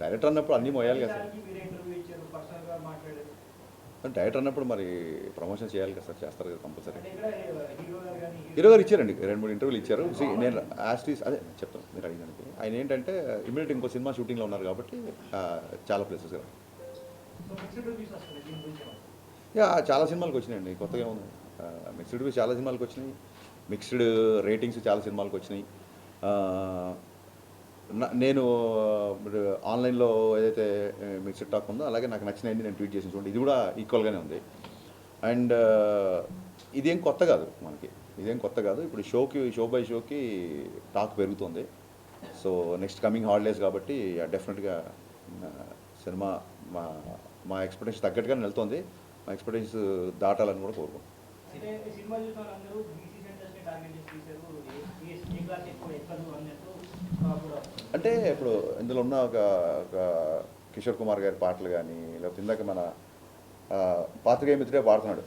Director అన్నప్పుడు అన్నీ మోయాలి కదా సార్. డైరెక్టర్ అన్నప్పుడు మరి ప్రమోషన్ చేయాలి కదా సార్, చేస్తారు కదా కంపల్సరీ. హీరో గారు ఇచ్చారండి, 2-3 ఇంటర్వ్యూలు ఇచ్చారు. నేను యాస్టీస్ అదే చెప్తాను మీరు అడిగినానికి. ఆయన ఏంటంటే ఇమీడియట్ ఇంకో సినిమా షూటింగ్లో ఉన్నారు కాబట్టి చాలా ప్లేసెస్ చాలా సినిమాలకు వచ్చినాయండి, కొత్తగా ఉంది. మిక్స్డ్ రివ్యూస్ చాలా సినిమాలకు వచ్చినాయి, మిక్స్డ్ రేటింగ్స్ చాలా సినిమాలకు వచ్చినాయి. నేను ఆన్లైన్లో ఏదైతే మిక్స్డ్ టాక్ ఉందో అలాగే నాకు నచ్చినవి నేను ట్వీట్ చేసిన చూడండి, ఇది కూడా ఈక్వల్గానే ఉంది. అండ్ ఇదేం కొత్త కాదు మనకి, ఇదేం కొత్త కాదు. ఇప్పుడు షో బై షోకి టాక్ పెరుగుతుంది. సో నెక్స్ట్ కమింగ్ హాలిడేస్ కాబట్టి డెఫినెట్గా సినిమా మా ఎక్స్పెక్టేషన్ తగ్గట్టుగానే వెళ్తుంది. మా ఎక్స్పెక్టేషన్స్ దాటాలని కూడా కోరుకుంటున్నాం. అంటే ఇప్పుడు ఇందులో ఉన్న ఒక కిషోర్ కుమార్ గారి పాటలు కానీ, లేకపోతే ఇందాక మన పాత్రికేయ మిత్రుడే పాడుతున్నాడు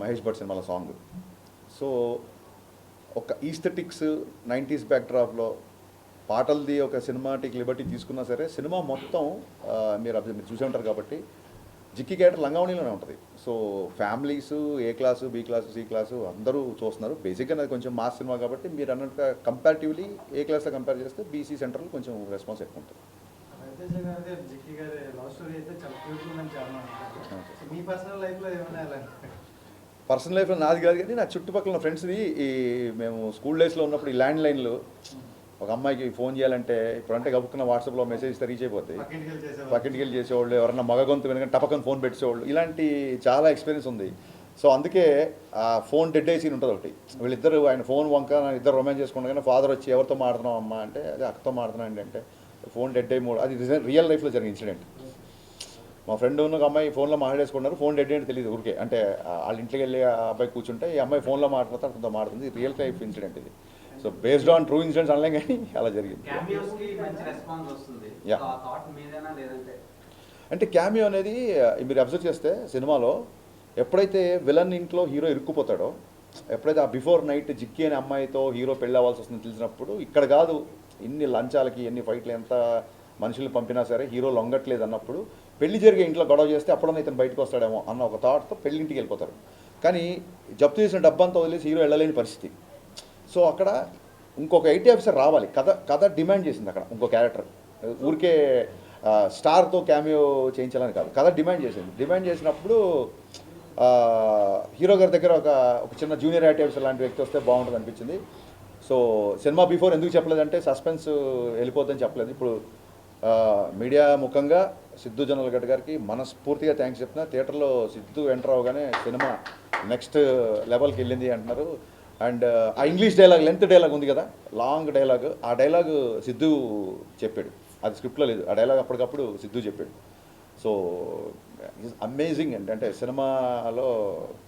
మహేష్ భట్ సినిమాలో సాంగ్. సో ఒక ఈస్థెటిక్స్ 90s బ్యాక్డ్రాప్లో పాటలది ఒక సినిమాటిక్ లిబర్టీ తీసుకున్నా సరే, సినిమా మొత్తం మీరు చూసే ఉంటారు కాబట్టి జిక్కి క్యారెక్టర్ లంగావణిలోనే ఉంటుంది. So families A class, B class, C class అందరూ చూస్తున్నారు. బేసిక్గా అది కొంచెం మాస్ సినిమా కాబట్టి మీరు అన్నట్టుగా కంపారిటివ్లీ ఏ క్లాస్తో కంపేర్ చేస్తే బీసీ సెంటర్లో కొంచెం రెస్పాన్స్ ఎక్కువ ఉంటుంది. పర్సనల్ లైఫ్లో నాది కాదు కానీ నా చుట్టుపక్కల ఉన్న ఫ్రెండ్స్ది. మేము స్కూల్ డేస్లో ఉన్నప్పుడు ఈ ల్యాండ్ లైన్లు ఒక అమ్మాయికి ఫోన్ చేయాలంటే ఇప్పుడంటే గబుక్కున్న వాట్సాప్లో మెసేజ్ రీచ్ అయిపోతాయి. పక్కింటికి వెళ్ళి చేసేవాళ్ళు, ఎవరన్నా మగ గొంతు వెనక టపకని ఫోన్ పెట్టేవాళ్ళు, ఇలాంటి చాలా ఎక్స్పీరియన్స్ ఉంది. సో అందుకే ఆ ఫోన్ డెడ్ అయ్యి సీన్ ఉంటుంది ఒకటి. వీళ్ళిద్దరు ఆయన ఫోన్ వంక ఇద్దరు రొమాన్స్ చేసుకుంటే ఫాదర్ వచ్చి ఎవరితో మాడుతున్నాం అమ్మ అంటే అదే అక్కతో మాడుతున్నాను అంటే ఫోన్ డెడ్ అయ్యి అది రియల్ లైఫ్లో జరిగిన ఇన్సిడెంట్. మా ఫ్రెండ్ ఉన్న అమ్మాయి ఫోన్లో మాట్లాడేసుకున్నారు, ఫోన్ డెడ్ అంటే తెలియదు ఊరికే. అంటే వాళ్ళ ఇంటికి వెళ్ళి ఆ అబ్బాయి కూర్చుంటే ఈ అమ్మాయి ఫోన్లో మాట్లాడితే అతనితో మాడుతుంది. రియల్ లైఫ్ ఇన్సిడెంట్ ఇది. So based on true incidents అనలేం కానీ అలా జరిగింది. అంటే క్యామియో అనేది మీరు అబ్జర్వ్ చేస్తే సినిమాలో ఎప్పుడైతే విలన్ ఇంట్లో హీరో ఇరుక్కుపోతాడో, ఎప్పుడైతే ఆ బిఫోర్ నైట్ జిక్కి అనే అమ్మాయితో హీరో పెళ్ళి అవ్వాల్సి వస్తుందని తెలిసినప్పుడు, ఇక్కడ కాదు ఇన్ని లంచాలకి ఎన్ని ఫైట్లు ఎంత మనుషుల్ని పంపినా సరే హీరో లొంగట్లేదు అన్నప్పుడు, పెళ్లి జరిగే ఇంట్లో గొడవ చేస్తే అప్పుడన్నా ఇతను బయటకు వస్తాడేమో అన్న ఒక థాట్తో పెళ్ళింటికి వెళ్ళిపోతారు. కానీ జప్తు చేసిన డబ్బంతా వదిలేసి హీరో వెళ్ళలేని పరిస్థితి. సో అక్కడ ఇంకొక ఐటీ ఆఫీసర్ రావాలి, కథ డిమాండ్ చేసింది. అక్కడ ఇంకో క్యారెక్టర్ ఊరికే స్టార్తో క్యామియో చేయించాలని కాదు, కథ డిమాండ్ చేసింది. డిమాండ్ చేసినప్పుడు హీరో గారి దగ్గర ఒక చిన్న జూనియర్ ఐటీ ఆఫీసర్ లాంటి వ్యక్తి వస్తే బాగుంటుంది అనిపించింది. సో సినిమా బిఫోర్ ఎందుకు చెప్పలేదంటే సస్పెన్స్ వెళ్ళిపోద్దని చెప్పలేదు. ఇప్పుడు మీడియా ముఖంగా సిద్ధు జొన్నలగడ్డ గారికి మనస్ఫూర్తిగా థ్యాంక్స్ చెప్తున్నా. థియేటర్లో సిద్ధు ఎంటర్ అవగానే సినిమా నెక్స్ట్ లెవెల్కి వెళ్ళింది అంటున్నారు. అండ్ ఆ ఇంగ్లీష్ డైలాగ్, లెంత్ డైలాగ్ ఉంది కదా, లాంగ్ డైలాగ్, ఆ డైలాగ్ సిద్ధు చెప్పాడు, అది స్క్రిప్ట్లో లేదు. ఆ డైలాగ్ అప్పటికప్పుడు సిద్ధు చెప్పాడు. So is amazing. అంటే సినిమాలో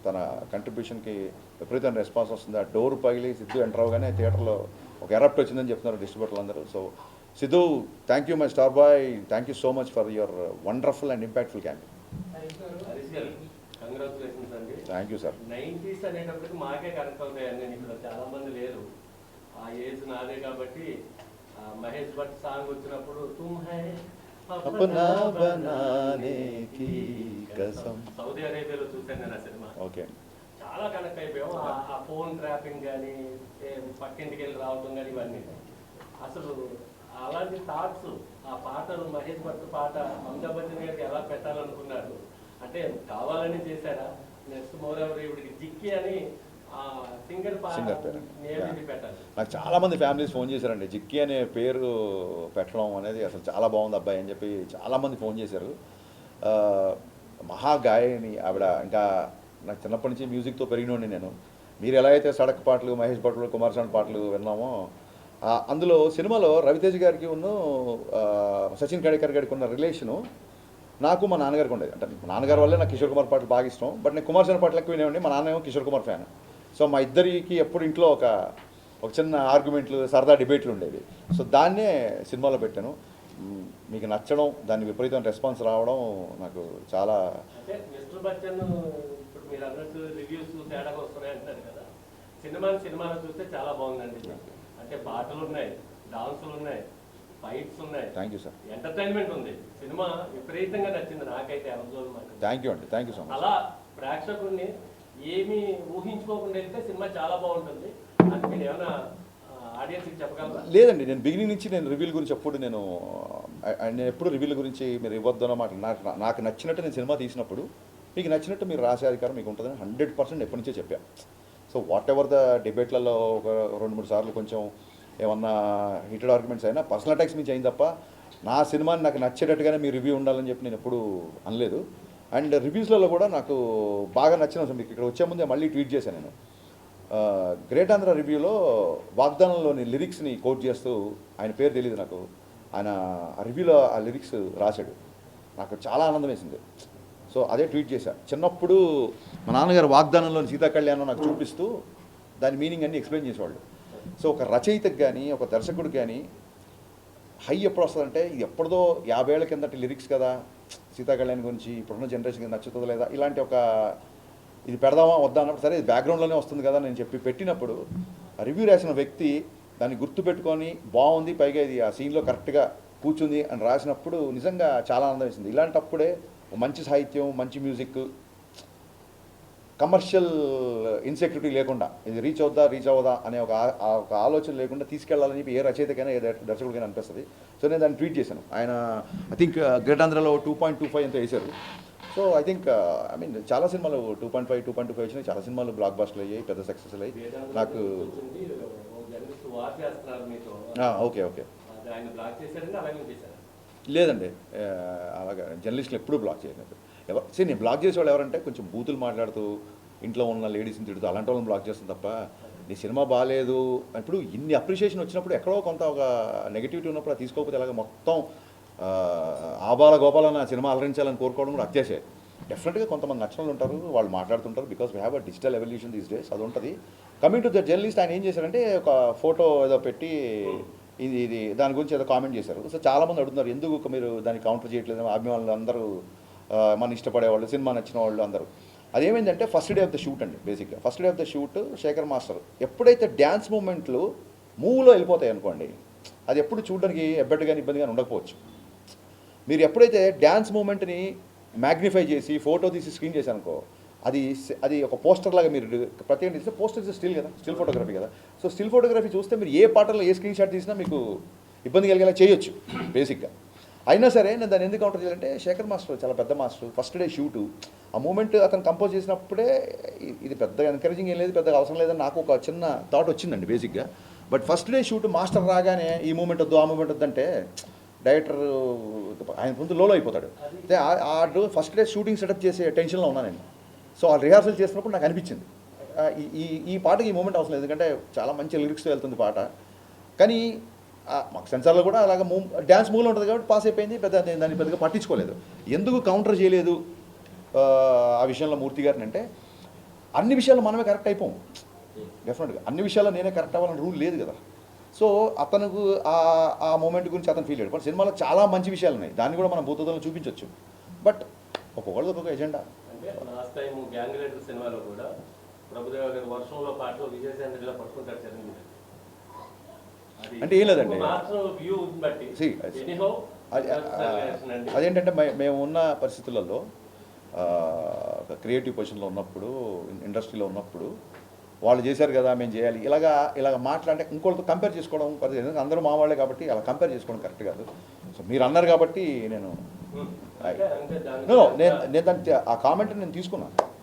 తన కంట్రిబ్యూషన్కి విపరీతమైన రెస్పాన్స్ వస్తుంది. ఆ డోర్ పగిలి సిద్ధు ఎంటర్ అవగానే థియేటర్లో ఒక ఎరప్ట్ వచ్చిందని చెప్తున్నారు డిస్ట్రిబ్యూటర్లు అందరూ. So Siddhu, thank you my star boy, thank you so much for your wonderful and impactful campaign. Congratulations అండి. Thank you sir. 90s అనేటప్పటికి మాకే కనెక్ట్ అవుతాయండి, ఇక్కడ చాలా మంది లేరు. ఆ ఏజ్ నాదే కాబట్టి మహేష్ భట్ సాంగ్ వచ్చినప్పుడు తుమ్ high Apna బనానే key Kasam, Saudi అరేబియాలో చూశాను నేను ఆ సినిమా. ఓకే, చాలా కనెక్ట్ అయిపోయాం. ఆ ఫోన్ ట్రాపింగ్ కానీ, పక్కింటికి వెళ్ళి రావడం కానీ, ఇవన్నీ అసలు అలాంటి థాట్స్. ఆ పాటలు మహేష్ భట్ పాట అమితాబ్ బచ్చన్ గారికి ఎలా పెట్టాలనుకున్నారు అంటే కావాలని చేశారా? నెక్స్ట్ మోరెవర్ ఇవిడికి జిక్కి అని సింగర్ పేరు పెట్టాలి. నాకు చాలామంది ఫ్యామిలీస్ ఫోన్ చేశారండి, జిక్కి అనే పేరు పెట్టడం అనేది అసలు చాలా బాగుంది అబ్బాయి అని చెప్పి చాలామంది ఫోన్ చేశారు. మహాగాయని ఆవిడ. ఇంకా నాకు చిన్నప్పటి నుంచి మ్యూజిక్తో పెరిగినోండి నేను. మీరు ఎలా అయితే సడక్ పాటలు, మహేష్ భట్లు, కుమార్ సాంగ్ పాటలు విన్నామో, అందులో సినిమాలో రవితేజ్ గారికి ఉన్న సచిన్ కడేకర్ గారికి ఉన్న రిలేషను నాకు మా నాన్నగారికి ఉండేది. అంటే మా నాన్నగారి వల్లే నాకు కిషోర్ కుమార్ పాటలు బాగా ఇష్టం. బట్ నేను కుమార్ సాంగ్ పాటలు ఎక్కువ వినేవాడిని. మా నాన్న ఏమో కిషోర్ కుమార్ ఫ్యాన్. సో మా ఇద్దరికి ఎప్పుడు ఇంట్లో ఒక చిన్న ఆర్గ్యుమెంట్లు, సరదా డిబేట్లు ఉండేవి. సో దాన్నే సినిమాలో పెట్టాను. మీకు నచ్చడం, దానికి విపరీతమైన రెస్పాన్స్ రావడం నాకు చాలా. అంటే మిస్టర్ బచ్చన్ ఇప్పుడు మీరు అన్నట్టు రివ్యూస్ తేడాగా వస్తున్నాయి అంటారు కదా, సినిమాలో చూస్తే చాలా బాగుందండి. అంటే పాటలు ఉన్నాయి, డాన్సులు ఉన్నాయి, ఫైట్స్ ఉన్నాయి, థ్యాంక్ యూ సార్. ఎంటర్టైన్మెంట్ ఉంది. సినిమా విపరీతంగా నచ్చింది నాకైతే అవసరం మాట. థ్యాంక్ యూ అండి, థ్యాంక్ యూ సో మచ్. అలా ప్రేక్షకుడిని ఏమీ ఊహించుకోకుండా వెళ్తే సినిమా చాలా బాగుంటుంది అని మీరు ఏమైనా ఆడియన్స్కి చెప్పగలరా? లేదండి, నేను బిగినింగ్ నుంచి నేను రివ్యూల గురించి ఎప్పుడు నేను ఎప్పుడు రివ్యూల గురించి మీరు ఇవ్వద్దు అన్నమాట. నాకు నచ్చినట్టు నేను సినిమా తీసినప్పుడు మీకు నచ్చినట్టు మీరు రాసే అధికారం మీకు ఉంటుందని 100% ఎప్పటి నుంచే చెప్పాను. సో వాట్ ఎవర్ ద డిబేట్లలో ఒక 2-3 సార్లు కొంచెం ఏమన్నా హీటెడ్ ఆర్గ్యుమెంట్స్ అయినా పర్సనల్ అటాక్స్ నుంచి అయింది తప్ప నా సినిమాని నాకు నచ్చేటట్టుగానే మీ రివ్యూ ఉండాలని చెప్పి నేను ఎప్పుడు అనలేదు. అండ్ రివ్యూస్లలో కూడా నాకు బాగా నచ్చిన మీకు ఇక్కడ వచ్చే ముందే మళ్ళీ ట్వీట్ చేశాను నేను. గ్రేట్ ఆంధ్ర రివ్యూలో వాగ్దానంలోని లిరిక్స్ని కోట్ చేస్తూ, ఆయన పేరు తెలియదు నాకు, ఆయన ఆ రివ్యూలో ఆ లిరిక్స్ రాశాడు. నాకు చాలా ఆనందం వేసింది. సో అదే ట్వీట్ చేశాను. చిన్నప్పుడు మా నాన్నగారు వాగ్దానంలోని సీతా కళ్యాణం నాకు చూపిస్తూ దాని మీనింగ్ అన్ని ఎక్స్ప్లెయిన్ చేసేవాళ్ళు. సో ఒక రచయితకు కానీ ఒక దర్శకుడికి కానీ హై ఎప్పుడు వస్తుందంటే ఇది ఎప్పుడుదో 50 ఏళ్ల కిందటి లిరిక్స్ కదా, సీతా కళ్యాణ్ గురించి ఇప్పుడున్న జనరేషన్కి నచ్చుతుందో లేదా ఇలాంటి ఒక ఇది పెడదామా వద్దా అన్నప్పుడు సరే ఇది బ్యాక్గ్రౌండ్లోనే వస్తుంది కదా నేను చెప్పి పెట్టినప్పుడు రివ్యూ రాసిన వ్యక్తి దాన్ని గుర్తుపెట్టుకొని బాగుంది, పైగా ఇది ఆ సీన్లో కరెక్ట్గా కూర్చుంది అని రాసినప్పుడు నిజంగా చాలా ఆనందం వేసింది. ఇలాంటప్పుడే మంచి సాహిత్యం, మంచి మ్యూజిక్, కమర్షియల్ ఇన్సెక్యూరిటీ లేకుండా ఇది రీచ్ అవుదా అనే ఒక ఆలోచన లేకుండా తీసుకెళ్లాలని చెప్పి ఏ రచయితకైనా ఏ దర్శకుడికైనా అనిపిస్తుంది. సో నేను దాన్ని ట్వీట్ చేశాను. ఆయన ఐ థింక్ గ్రేట్ ఆంధ్రలో 2.25 ఎంతో వేశారు. So I think I mean చాలా సినిమాలు 2.5, 2.25 వచ్చినాయి. చాలా సినిమాలు బ్లాక్ బస్టర్లు అయ్యాయి, పెద్ద సక్సెస్ అయ్యాయి. నాకు ఓకే ఓకే లేదండి, అలాగా జర్నలిస్టులు ఎప్పుడూ బ్లాక్ చేయలేదు. నేను బ్లాక్ చేసేవాళ్ళు ఎవరంటే కొంచెం బూతులు మాట్లాడుతూ ఇంట్లో ఉన్న లేడీస్ని తిడుతూ అలాంటి వాళ్ళని బ్లాక్ చేస్తాను తప్ప నీ సినిమా బాగాలేదు ఇప్పుడు ఇన్ని అప్రిషియేషన్ వచ్చినప్పుడు ఎక్కడో కొంత ఒక నెగిటివిటీ ఉన్నప్పుడు అది తీసుకోకపోతే అలాగే మొత్తం ఆబాల గోపాల నా సినిమా అలరించాలని కోరుకోవడం కూడా అత్యాశే. డెఫినెట్గా కొంతమంది నచ్చిన వాళ్ళు ఉంటారు, వాళ్ళు మాట్లాడుతుంటారు. Because we have a digital evolution these days, అది ఉంటుంది. కమింగ్ టు ద జర్నలిస్ట్, ఆయన ఏం చేశారంటే ఒక ఫోటో ఏదో పెట్టి ఇది దాని గురించి ఏదో కామెంట్ చేశారు. సో చాలామంది అడుగుతున్నారు ఎందుకు మీరు దాన్ని కౌంటర్ చేయట్లేదు, అభిమానులు అందరూ మన ఇష్టపడేవాళ్ళు, సినిమా నచ్చిన వాళ్ళు అందరూ. అదేమైందంటే first day of the shoot అండి. బేసిక్గా first day of the shoot Shekhar master ఎప్పుడైతే డ్యాన్స్ మూమెంట్లు మూవ్లో వెళ్ళిపోతాయి అనుకోండి, అది ఎప్పుడు చూడడానికి ఎబ్బెట్టు కానీ ఇబ్బంది కానీ ఉండకపోవచ్చు. మీరు ఎప్పుడైతే డ్యాన్స్ మూమెంట్ని మ్యాగ్నిఫై చేసి ఫోటో తీసి స్క్రీన్ చేశారనుకో, అది ఒక పోస్టర్ లాగా మీరు ప్రత్యేకంగా తీస్తే పోస్టర్ స్టిల్ కదా, స్టిల్ ఫోటోగ్రఫీ కదా. సో స్టిల్ ఫోటోగ్రఫీ చూస్తే మీరు ఏ పాటలో ఏ స్క్రీన్ షాట్ తీసినా మీకు ఇబ్బంది కలిగేలా చేయొచ్చు బేసిక్గా. అయినా సరే నేను దాన్ని ఎందుకు కౌంటర్ చేయాలంటే శేఖర్ మాస్టర్ చాలా పెద్ద మాస్టర్. ఫస్ట్ డే షూటు ఆ మూమెంట్ అతను కంపోజ్ చేసినప్పుడే ఇది పెద్దగా ఎంకరేజింగ్ ఏం లేదు, పెద్దగా అవసరం లేదని నాకు ఒక చిన్న థాట్ వచ్చిందండి బేసిక్గా. But first day shoot master రాగానే ఈ మూమెంట్ వద్దు ఆ మూమెంట్ వద్దు అంటే డైరెక్టర్ ఆయన ముందు లోలో అయిపోతాడు. అయితే ఆ ఫస్ట్ డే షూటింగ్ సెటప్ చేసే టెన్షన్లో ఉన్నాను నేను. సో ఆ రిహార్సల్ చేసినప్పుడు నాకు అనిపించింది ఈ పాటకి ఈ మూమెంట్ అవసరం లేదు, ఎందుకంటే చాలా మంచి లిరిక్స్తో వెళ్తుంది పాట. కానీ మాకు సెన్సార్లో కూడా అలాగ డ్యాన్స్ మూవ్లో ఉంటుంది కాబట్టి పాస్ అయిపోయింది, దాన్ని పెద్దగా పట్టించుకోలేదు. ఎందుకు కౌంటర్ చేయలేదు ఆ విషయంలో మూర్తి గారిని అంటే అన్ని విషయాల్లో మనమే కరెక్ట్ అయిపోం. డెఫినెట్గా అన్ని విషయాల్లో నేనే కరెక్ట్ అవ్వాలని రూల్ లేదు కదా. సో అతనుకు ఆ మూమెంట్ గురించి అతను ఫీల్ అయ్యాడు. బట్ సినిమాలో చాలా మంచి విషయాలు ఉన్నాయి, దాన్ని కూడా మనం భూతోదలను చూపించవచ్చు. బట్ ఒక్కొక్కళ్ళది ఒక్కొక్క ఎజెండా. అంటే లాస్ట్ టైం గ్యాంగ్ లీడర్ సినిమాలో కూడా ప్రభుదేవ గారు వర్షంలో పాటలో విజయశాంతిలో పట్టుకుంటారు చదివింది అంటే ఏం లేదండి. అదేంటంటే మేము ఉన్న పరిస్థితులలో క్రియేటివ్ పొజిషన్లో ఉన్నప్పుడు, ఇండస్ట్రీలో ఉన్నప్పుడు వాళ్ళు చేశారు కదా మేము చేయాలి ఇలాగ మాట్లాడే ఇంకోళ్ళతో కంపేర్ చేసుకోవడం ఎందుకంటే అందరూ మా వాళ్ళే కాబట్టి అలా కంపేర్ చేసుకోవడం కరెక్ట్ కాదు. సో మీరు అన్నారు కాబట్టి నేను దాన్ని ఆ కామెంట్ నేను తీసుకున్నాను.